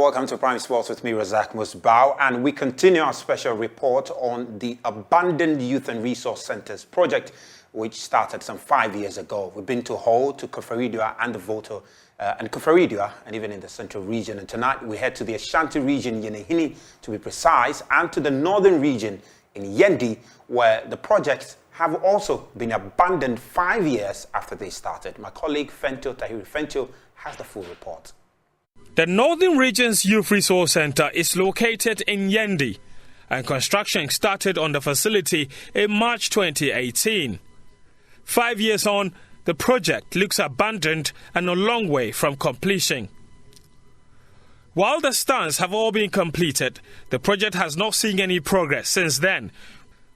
welcome to Prime Sports with me, Razak Musbau, and we continue our special report on the Abandoned Youth and Resource Centres project, which started some 5 years ago. We've been to Hull, to Koforidua and the Voto, and Koforidua, and even in the central region. And tonight we head to the Ashanti region, Yenehini, to be precise, and to the northern region in Yendi, where the projects have also been abandoned 5 years after they started. My colleague Fento Tahiri Fento has the full report. The Northern Region's Youth Resource Centre is located in Yendi, and construction started on the facility in March 2018. 5 years on, the project looks abandoned and a long way from completion. While the stands have all been completed, the project has not seen any progress since then,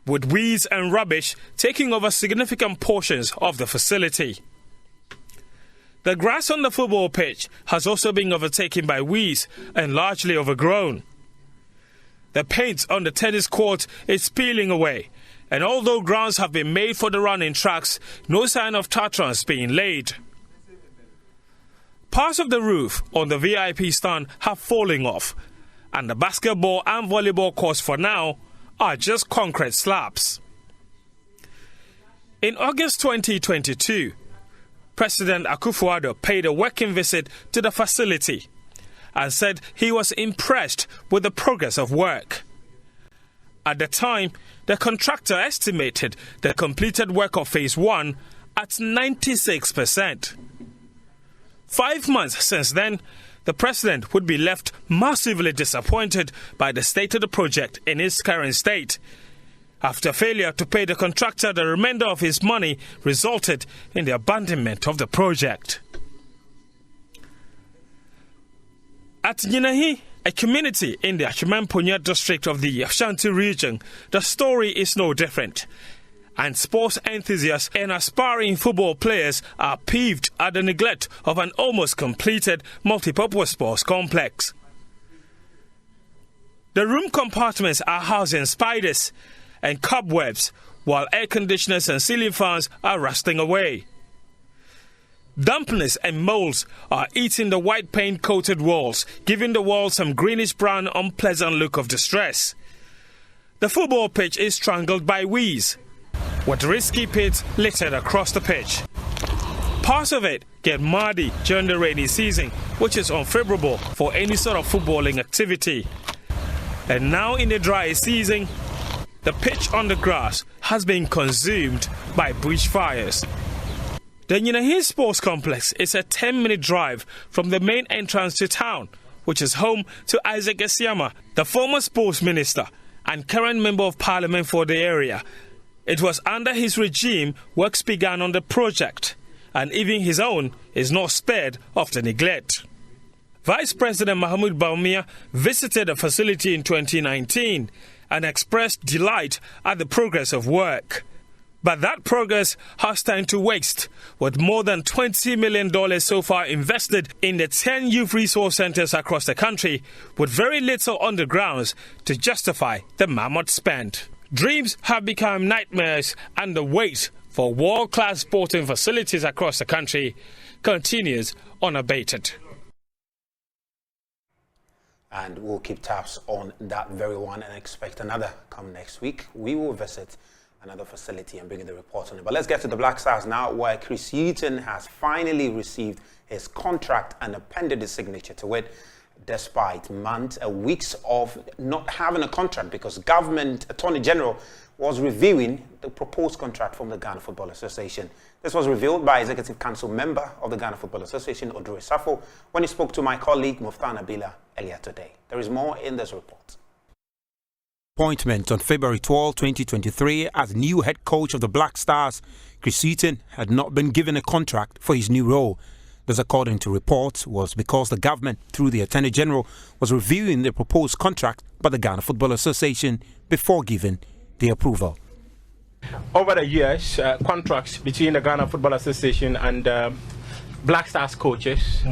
with weeds and rubbish taking over significant portions of the facility. The grass on the football pitch has also been overtaken by weeds and largely overgrown. The paint on the tennis court is peeling away, and although grounds have been made for the running tracks, no sign of tartrans being laid. Parts of the roof on the VIP stand have fallen off, and the basketball and volleyball courts for now are just concrete slabs. In August 2022, President Akufo-Addo paid a working visit to the facility and said he was impressed with the progress of work. At the time, the contractor estimated the completed work of Phase 1 at 96%. 5 months since then, the president would be left massively disappointed by the state of the project in its current state, after failure to pay the contractor the remainder of his money resulted in the abandonment of the project. At Yenehi, a community in the Ashimamponya district of the Ashanti region, the story is no different. And sports enthusiasts and aspiring football players are peeved at the neglect of an almost completed multipurpose sports complex. The room compartments are housing spiders and cobwebs, while air conditioners and ceiling fans are rusting away. Dampness and molds are eating the white paint-coated walls, giving the walls some greenish-brown, unpleasant look of distress. The football pitch is strangled by weeds, with risky pits littered across the pitch. Parts of it get muddy during the rainy season, which is unfavorable for any sort of footballing activity. And now in the dry season, the pitch on the grass has been consumed by bushfires. The Yenehi Sports Complex is a 10-minute drive from the main entrance to town, which is home to Isaac Esiama, the former sports minister and current member of parliament for the area. It was under his regime works began on the project, and even his own is not spared of the neglect. Vice President Mahmoud Bawumia visited the facility in 2019 and expressed delight at the progress of work. But that progress has turned to waste, with more than $20 million so far invested in the 10 youth resource centres across the country, with very little on the grounds to justify the mammoth spend. Dreams have become nightmares, and the wait for world-class sporting facilities across the country continues unabated. And we'll keep tabs on that very one and expect another come next week. We will visit another facility and bring you the report on it. But let's get to the Black Stars now, where Chris Hughton has finally received his contract and appended his signature to it, despite months and weeks of not having a contract because government Attorney General was reviewing the proposed contract from the Ghana Football Association. This was revealed by Executive Council member of the Ghana Football Association, Odure Safo, when he spoke to my colleague Muftana Bila earlier today. There is more in this report. Appointment on February 12, 2023 as new head coach of the Black Stars, Chris Hughton had not been given a contract for his new role. This, according to reports, was because the government, through the Attorney General, was reviewing the proposed contract by the Ghana Football Association before giving the approval. Over the years, contracts between the Ghana Football Association and Black Stars coaches,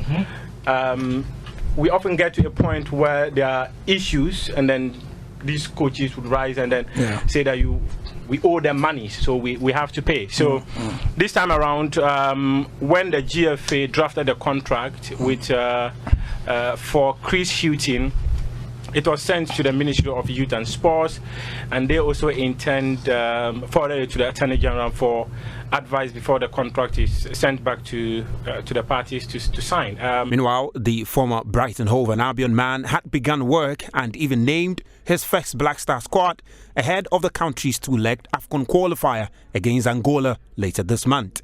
we often get to a point where there are issues, and then these coaches would rise and then say that we owe them money, so we have to pay. So this time around, when the GFA drafted the contract with for Chris Hughton, it was sent to the Ministry of Youth and Sports, and they also intend forward it to the Attorney General for advice before the contract is sent back to the parties to sign. Meanwhile, the former Brighton Hove and Albion man had begun work and even named his first Black Star squad ahead of the country's two-legged AFCON qualifier against Angola later this month.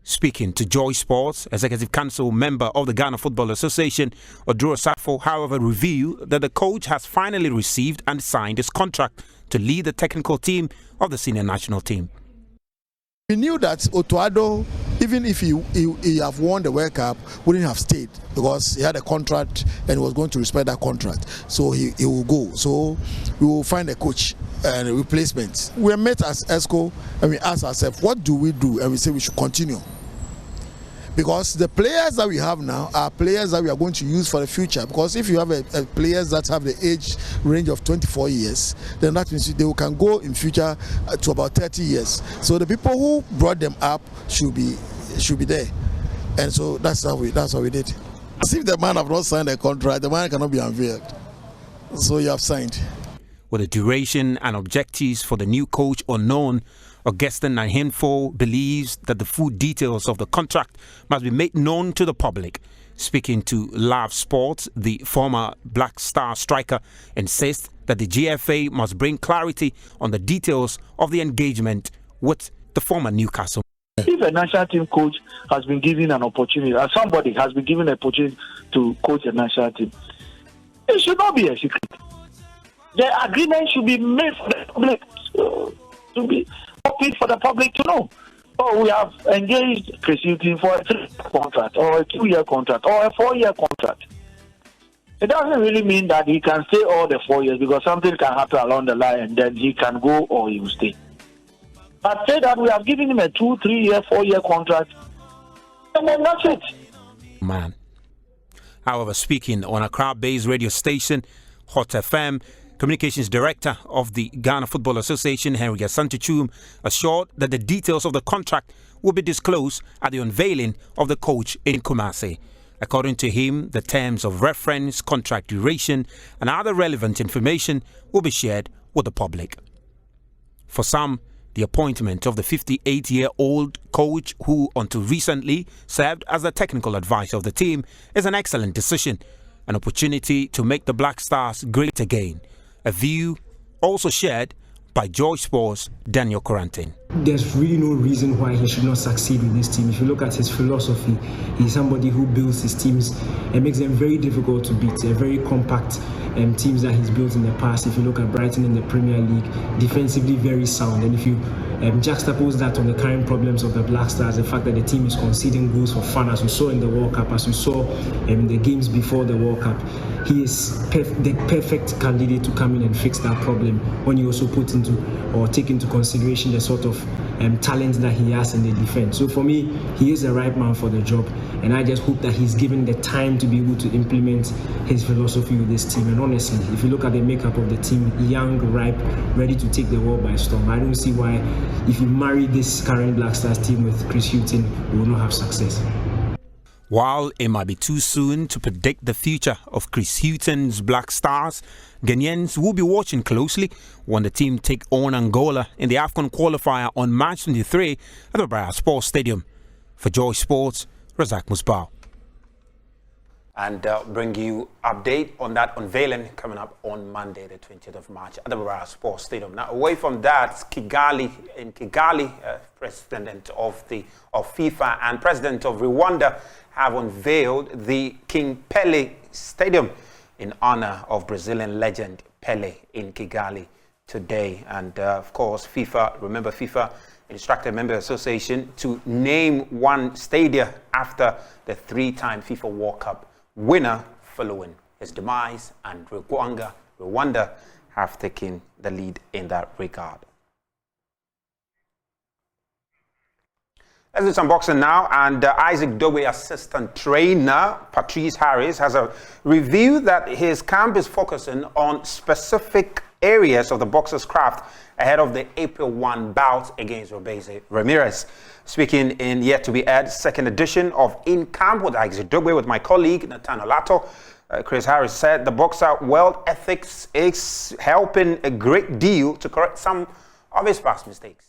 Speaking to Joy Sports, Executive Council member of the Ghana Football Association, Oduro Safo, however, revealed that the coach has finally received and signed his contract to lead the technical team of the senior national team. We knew that Otuado, even if he have won the World Cup, wouldn't have stayed because he had a contract and he was going to respect that contract. So he will go. So we will find a coach and a replacement. We met as ESCO and we asked ourselves, what do we do? And we say we should continue. Because the players that we have now are players that we are going to use for the future. Because if you have players that have the age range of 24 years, then that means they can go in future to about 30 years. So the people who brought them up should be there. And so that's how we did. As if the man have not signed a contract, the man cannot be unveiled. So you have signed. With the duration and objectives for the new coach unknown, Augustin Nahinfo believes that the full details of the contract must be made known to the public. Speaking to Live Sports, the former Black Star striker insists that the GFA must bring clarity on the details of the engagement with the former Newcastle. If a national team coach has been given an opportunity, or somebody has been given an opportunity to coach a national team, it should not be a secret. The agreement should be made for the public to be open for the public to know. Oh, we have engaged Chris Hughton for a 3-year contract, or a 2-year contract, or a 4-year contract. It doesn't really mean that he can stay all the 4 years because something can happen along the line and then he can go or he will stay. But say that we have given him a 2, 3-year, 4-year contract, and then that's it. Man. However, speaking on a crowd-based radio station, Hot FM, Communications Director of the Ghana Football Association, Henry Asantuchum, assured that the details of the contract will be disclosed at the unveiling of the coach in Kumasi. According to him, the terms of reference, contract duration, and other relevant information will be shared with the public. For some, the appointment of the 58-year-old coach, who until recently served as the technical advisor of the team, is an excellent decision, an opportunity to make the Black Stars great again. A view also shared by Joy Sports' Daniel Corantin. There's really no reason why he should not succeed with this team. If you look at his philosophy, he's somebody who builds his teams and makes them very difficult to beat. They're very compact teams that he's built in the past. If you look at Brighton in the Premier League, defensively very sound. And if you juxtapose that on the current problems of the Black Stars, the fact that the team is conceding goals for fun, as we saw in the World Cup, as we saw in the games before the World Cup, he is the perfect candidate to come in and fix that problem when you also put into or take into consideration the sort of talent that he has in the defense. So for me, he is the right man for the job, and I just hope that he's given the time to be able to implement his philosophy with this team. And honestly, if you look at the makeup of the team, young, ripe, ready to take the world by storm, I don't see why, if you marry this current Black Stars team with Chris Hughton, we will not have success. While it might be too soon to predict the future of Chris Hughton's Black Stars, Ghanaians will be watching closely when the team take on Angola in the AFCON qualifier on March 23 at the Bria Sports Stadium. For Joy Sports, Razak Musbau. And bring you update on that unveiling coming up on Monday, the 20th of March at the Bria Sports Stadium. Now, away from that, Kigali, President of FIFA and President of Rwanda have unveiled the King Pele Stadium in honor of Brazilian legend Pele in Kigali today. And of course, FIFA instructed member association to name one stadium after the 3-time FIFA World Cup winner following his demise, and Rwanda have taken the lead in that regard. Let's do some boxing now, and Isaac Dobe assistant trainer Patrice Harris has revealed that his camp is focusing on specific areas of the boxer's craft ahead of the April 1 bout against Robese Ramirez. Speaking in yet to be aired second edition of In Camp with Dogbe with my colleague Nathan Olato, Chris Harris said the boxer world ethics is helping a great deal to correct some of his past mistakes.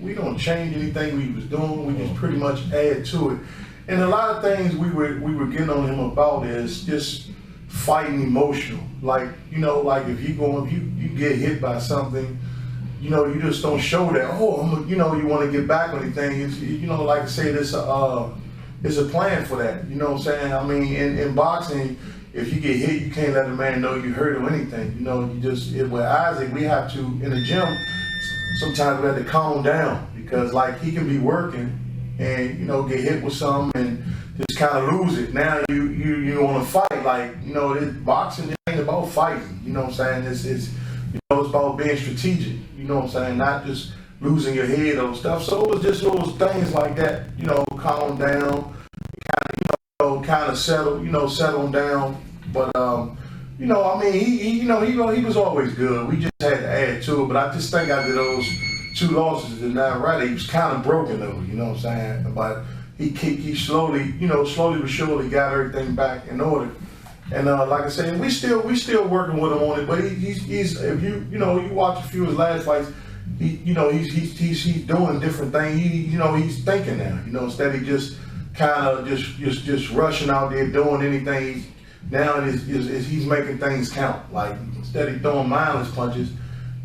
We don't change anything we was doing. We just pretty much add to it. And a lot of things we were getting on him about is just fighting emotional. Like, you know, like if you get hit by something, you know, you just don't show that. Oh, you know, you want to get back on anything. It's, you know, like I say, there's a plan for that. You know what I'm saying? I mean, in boxing, if you get hit, you can't let a man know you hurt or anything. You know, you just with Isaac, we have to in the gym. Sometimes we have to calm down because like he can be working and, you know, get hit with something and just kind of lose it. Now you want to fight. Like, you know, boxing ain't about fighting. You know what I'm saying? It's you know, it's about being strategic. You know what I'm saying? Not just losing your head or stuff. So it was just those things like that. You know, calm down, kind of settle down. But you know, I mean, he was always good. We just had to add to it. But I just think after those 2 losses to Navarrete, he was kind of broken though. You know what I'm saying? But he slowly but surely got everything back in order. And like I said, we still working with him on it. But he's if you watch a few of his last fights, he's doing different things. He's thinking now. You know, instead of just kind of just rushing out there doing anything. Now he's making things count. Like instead of throwing mindless punches,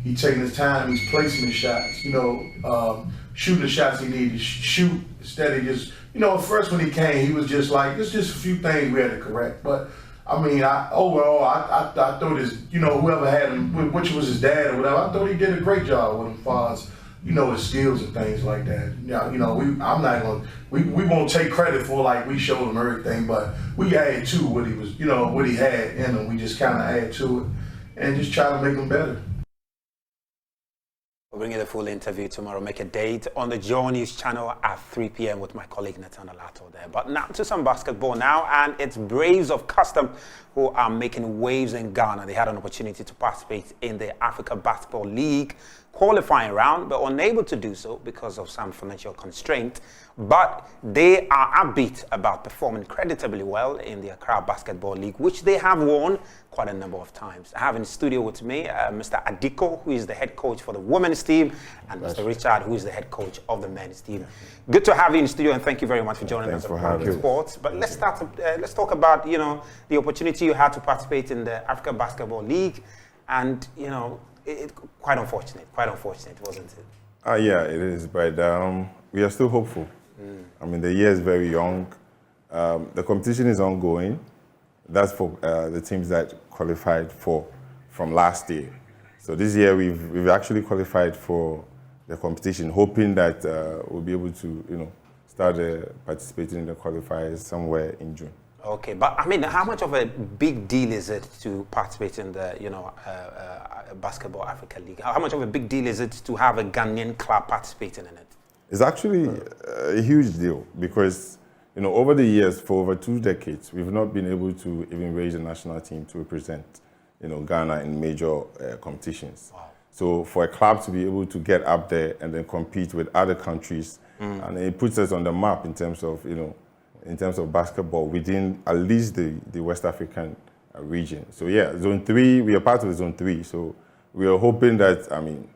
he's taking his time. He's placing the shots. You know, shooting the shots he needed to shoot instead of just. You know, at first when he came, he was just like, there's just a few things we had to correct. But I mean, overall, I thought his, you know, whoever had him, which was his dad or whatever, I thought he did a great job with him as far as, you know, his skills and things like that. You know, we won't take credit for like we showed him everything, but we add to what he was, you know, what he had in him. We just kind of add to it and just try to make him better. We'll bring you the full interview tomorrow. Make a date on the Joe News channel at 3 p.m. with my colleague Nathan Olato there. But now to some basketball now, and it's Braves of Custom who are making waves in Ghana. They had an opportunity to participate in the Africa Basketball League qualifying round, but unable to do so because of some financial constraint. But they are upbeat about performing creditably well in the Accra Basketball League, which they have won quite a number of times. I have in studio with me Mr. Adiko, who is the head coach for the women's team, and Mr. Richard, who is the head coach of the men's team. Good to have you in studio, and thank you very much for joining us on Private Sports. But let's talk about, you know, the opportunity you had to participate in the Africa Basketball League, and, you know, quite unfortunate, wasn't it? Yeah, it is, but we are still hopeful. I mean, the year is very young. The competition is ongoing. That's for the teams that qualified from last year. So this year we've actually qualified for the competition, hoping that we'll be able to, you know, start participating in the qualifiers somewhere in June. Okay, but I mean, how much of a big deal is it to participate in the, you know, Basketball Africa League? How much of a big deal is it to have a Ghanaian club participating in it? It's actually a huge deal because, you know, over the years, for over 2 decades, we've not been able to even raise a national team to represent, you know, Ghana in major competitions. Wow. So for a club to be able to get up there and then compete with other countries, and it puts us on the map in terms of, you know, in terms of basketball within at least the West African region. So yeah, Zone 3, we are part of Zone 3. So we are hoping that, I mean,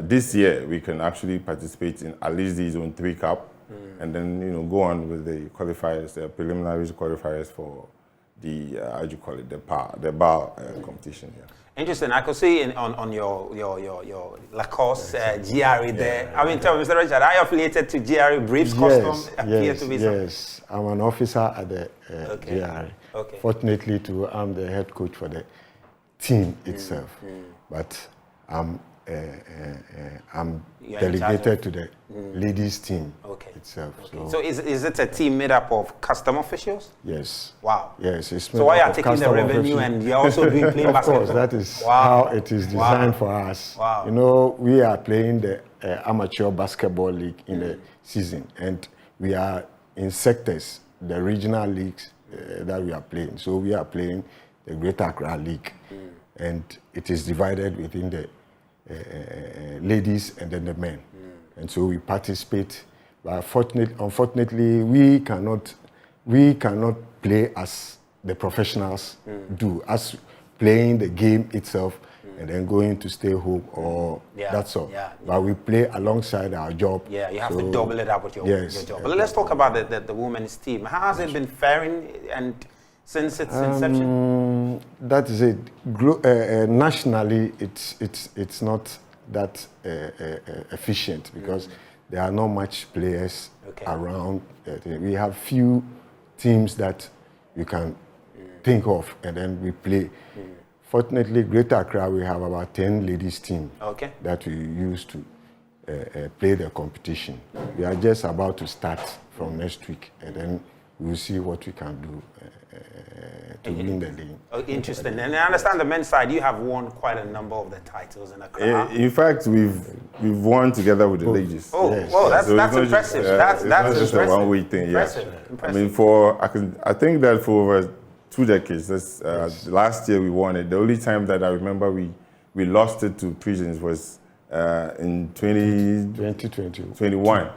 this year we can actually participate in at least the Zone 3 Cup, and then, you know, go on with the qualifiers, the preliminary qualifiers for the how do you call it, the bar competition. Yeah. Interesting. I could see on your Lacoste GRE there. I mean, tell me, Mr. Richard, are you affiliated to GRE Braves Custom? Yes. I'm an officer at the GRE. Okay. Fortunately, I'm the head coach for the team itself, but I'm delegated to the ladies team itself. Okay. So is it a team made up of custom officials? Yes. Wow. Yes. It's so why are you taking the revenue and you're also doing playing basketball? Of course, that is how it is designed for us. Wow. You know, we are playing the amateur basketball league in the season, and we are in sectors, the regional leagues that we are playing. So we are playing the Greater Accra League. And it is divided within the ladies and then the men. And so we participate. But unfortunately, we cannot play as the professionals do, as playing the game itself and then going to stay home or that's all. But we play alongside our job. Yeah, you have to double it up with your job. But let's talk about the women's team. How has it been faring and since its inception? That is it. Nationally, it's not that efficient because there are not much players around. We have few teams that you can think of, and then we play. Fortunately, Greater Accra, we have about 10 ladies team that we use to play the competition. We are just about to start from next week, and then we'll see what we can do to win the league. Oh, interesting. And I understand the men's side, you have won quite a number of the titles in Accra. In fact, we've won together with the ladies. Oh, yes. Well, that's impressive. That's just a one-way thing. Impressive. I mean, I think that for over 2 decades, last year we won it. The only time that I remember we lost it to Prisons was in 2021.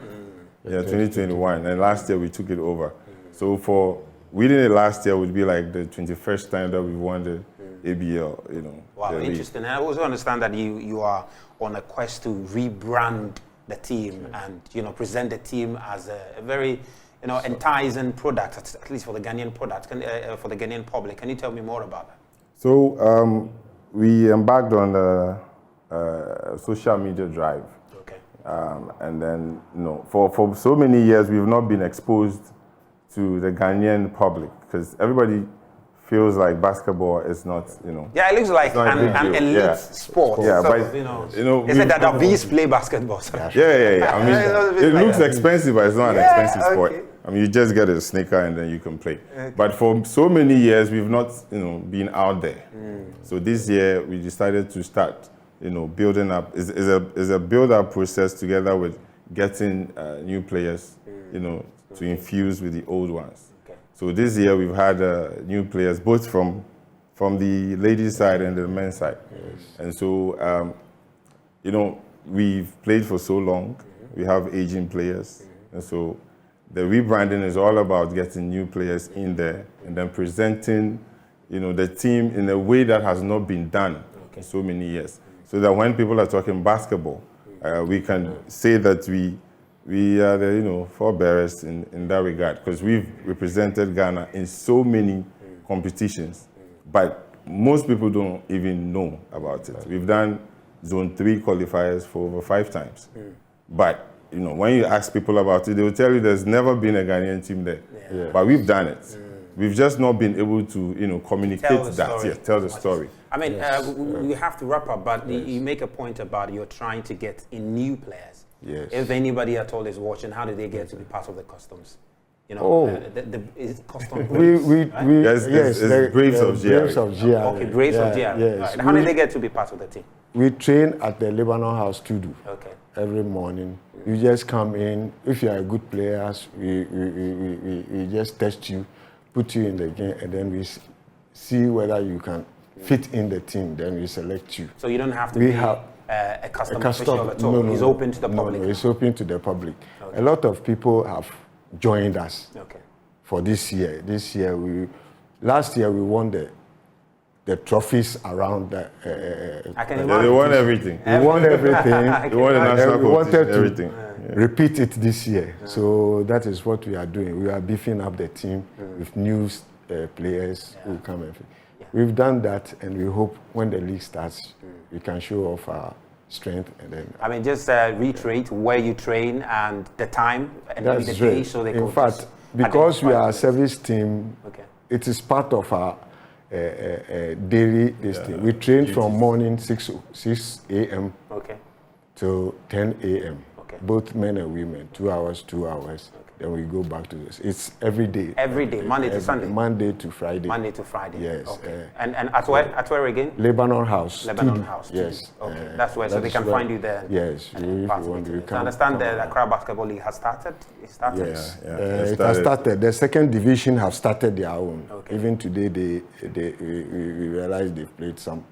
Yeah, 2021. And last year we took it over. So for winning it last year would be like the 21st time that we won the ABL, you know. Wow, interesting. And I also understand that you are on a quest to rebrand the team and, you know, present the team as a very, you know, enticing product, at least for the Ghanaian product, for the Ghanaian public. Can you tell me more about that? So we embarked on a social media drive. Okay. And then, you know, for so many years, we've not been exposed to the Ghanaian public because everybody feels like basketball is not, you know. Yeah, it looks like an elite sport. Yeah, so, but you know, is it that the Bees play basketball? Yeah. I mean, it looks expensive, but it's not an expensive sport. I mean, you just get a sneaker and then you can play. But for so many years, we've not, you know, been out there. So this year, we decided to start, you know, building up. It's a build-up process together with getting new players, you know, to infuse with the old ones. So this year we've had new players, both from the ladies' side and the men's side. And so, you know, we've played for so long. We have aging players. And so the rebranding is all about getting new players in there and then presenting, you know, the team in a way that has not been done in so many years. So that when people are talking basketball, we can say that we are the, you know, forebearers in that regard because we've represented Ghana in so many competitions, but most people don't even know about it. We've done Zone 3 qualifiers for over 5 times, but you know, when you ask people about it, they will tell you there's never been a Ghanaian team there, but we've done it. We've just not been able to, you know, communicate that, tell the story. I mean, we have to wrap up, but you make a point about you're trying to get in new players. Yes. If anybody at all is watching, how did they get to be part of the customs? You know, is it custom? It's Braves of GR. Braves of GR. Okay, Braves of GR. Yes. Right. How did they get to be part of the team? We train at the Lebanon House to do. Okay. Every morning. You just come in. If you are a good player, we just test you, put you in the game, and then we see whether you can fit in the team. Then we select you. So you don't have to be a custom official at all. No, it's open to the public. No, it's open to the public. A lot of people have joined us for this year. Last year we won the trophies around the. They won everything. We won everything. They won the national competition, everything. Repeat it this year. So that is what we are doing. We are beefing up the team with new players who come and. We've done that, and we hope when the league starts, we can show off our strength. And then. I mean, just reiterate where you train and the time and that's the right. day, so they. In fact, because we are a service team, it is part of our daily thing. We train from morning 6 a.m. to 10 a.m. both men and women, 2 hours, 2 hours. Then we go back to this. It's every day. Every day, Monday to Sunday? Monday to Friday. Monday to Friday. Yes. Okay. And at where again? Lebanon House. Lebanon House. Yes. Okay. That's where, so they can find you there. Yes. If you want to. I understand the Accra Basketball League has started. It started. Yes. It has started. The second division have started their own. Okay. Even today, we realized they've played some.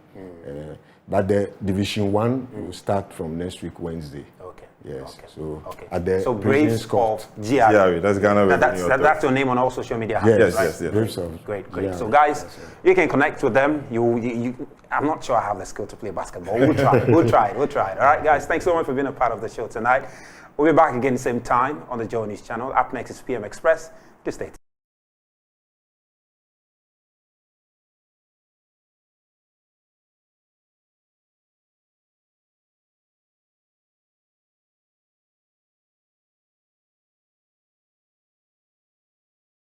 But the Division 1 will start from next week, Wednesday. Okay. Yes. Okay. So at the Braves of GRE. That's Ghana. That's your name on all social media handles, right? Yes. Braves of Great. So guys, you can connect with them. I'm not sure I have the skill to play basketball. We'll try it. All right, guys. Thanks so much for being a part of the show tonight. We'll be back again same time on the Joe News channel. Up next is PM Express. Just stay tuned.